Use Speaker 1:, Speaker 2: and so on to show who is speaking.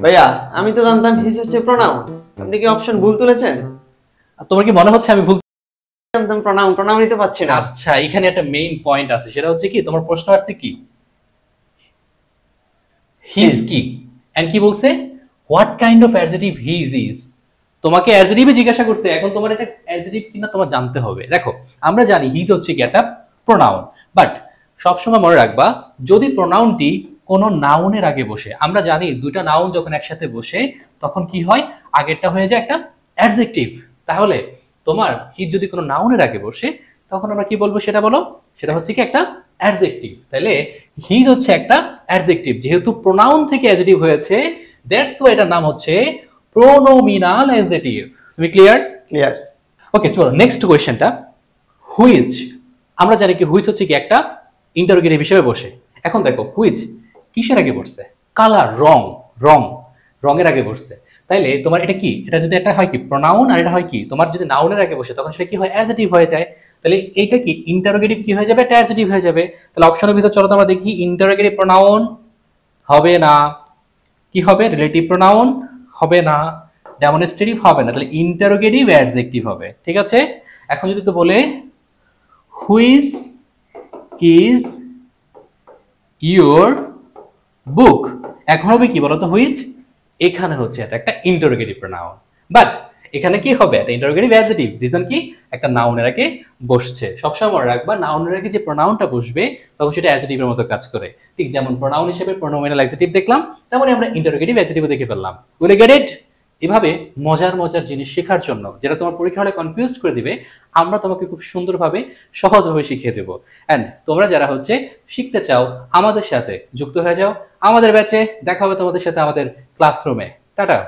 Speaker 1: ভাইয়া আমি তো জানতাম হিজ হচ্ছে প্রোনাউন, আপনি কি অপশন ভুল তুলেছেন?
Speaker 2: আর তোমার কি মনে হচ্ছে আমি ভুল?
Speaker 1: জানতাম প্রোনাউন, প্রোনাউনই তো পাচ্ছি না।
Speaker 2: আচ্ছা, এখানে একটা মেইন পয়েন্ট আছে, সেটা হচ্ছে কি তোমার প্রশ্ন আসছে কি হিজ
Speaker 1: হিজ।
Speaker 2: কি, এন্ড কি বলছে what kind of adjective his is. তোমাকে অ্যাডজেক্টিভে জিজ্ঞাসা করছে, এখন তোমার এটা অ্যাডজেক্টিভ কিনা তোমার জানতে হবে। দেখো আমরা জানি হিজ হচ্ছে কি একটা প্রোনাউন, বাট সবসময় মনে রাখবা যদি প্রোনাউনটি কোনো নাউনের আগে বসে, আমরা জানি দুইটা নাউন যখন একসাথে বসে তখন কি হয়, আগেরটা হয়ে যায় একটা অ্যাডজেক্টিভ। তাহলে তোমার হিজ যদি কোনো নাউনের আগে বসে তখন আমরা কি বলবো সেটা বলো, সেটা হচ্ছে কি একটা অ্যাডজেক্টিভ। তাহলে হিজ হচ্ছে একটা অ্যাডজেক্টিভ, যেহেতু প্রোনাউন থেকে অ্যাডজেক্টিভ হয়েছে, দ্যাটস ওয়াই এটার নাম হচ্ছে প্রোনোমিনাল অ্যাডজেক্টিভ। তুমি ক্লিয়ার?
Speaker 1: ক্লিয়ার।
Speaker 2: ওকে, চলো নেক্সট কোয়েশ্চেনটা। হুইচ, আমরা জানি কি হুইচ হচ্ছে কি একটা ইন্টারোগেটিভ হিসেবে বসে। এখন দেখো হুইচ কিসের আগে বসছে, কালার, রং, রং, রঙের আগে বসছে। তাইলে তোমার এটা কি, এটা যদি একটা হয় কি প্রোনাউন আর এটা হয় কি তোমার যদি নাউনের আগে বসে তখন সেটা কি হয় অ্যাডজেক্টিভ হয়ে যায়। তাহলে এটা কি ইন্টারোগেটিভ কি হয়ে যাবে, এটা অ্যাডজেক্টিভ হয়ে যাবে। তাহলে অপশনের ভিতর চলো তো আমরা দেখি, ইন্টারোগেটিভ প্রোনাউন হবে না, কি হবে রিলেটিভ প্রোনাউন হবে না, ডেমনস্ট্রেটিভ হবে না, তাহলে ইন্টারোগেটিভ অ্যাডজেক্টিভ হবে। ঠিক আছে, এখন যদি তো বলে হুইচ ইজ ইউর বুক, এখন হবে কি বলতো হুইচ, এখানে হচ্ছে এটা একটা ইন্টারোগেটিভ প্রোনাউন, বাট এখানে কি হবে একটা ইন্টারোগেটিভ অ্যাডজেক্টিভ। রিজন কি, একটা নাউনের আগে বসছে। সবসময় মনে রাখবা নাউনের আগে যে প্রোনাউনটা বসবে তখন সেটা অ্যাডজেক্টিভের মতো কাজ করে। ঠিক যেমন প্রোনাউন হিসেবে প্রোনোমিনাল অ্যাডজেক্টিভ দেখলাম, তেমনই আমরা ইন্টারোগেটিভ অ্যাডজেক্টিভও দেখে ফেললাম। Will get it? এভাবে মজার মজার জিনিস শেখার জন্য, যেটা তোমার পরীক্ষা হলে কনফিউজ করে দিবে, আমরা তোমাকে খুব সুন্দরভাবে সহজভাবে শিখিয়ে দেবো। এন্ড তোমরা যারা হচ্ছে শিখতে চাও আমাদের সাথে যুক্ত হয়ে যাও আমাদের ব্যাচে, দেখা হবে তোমাদের সাথে আমাদের ক্লাসরুমে। টাটা।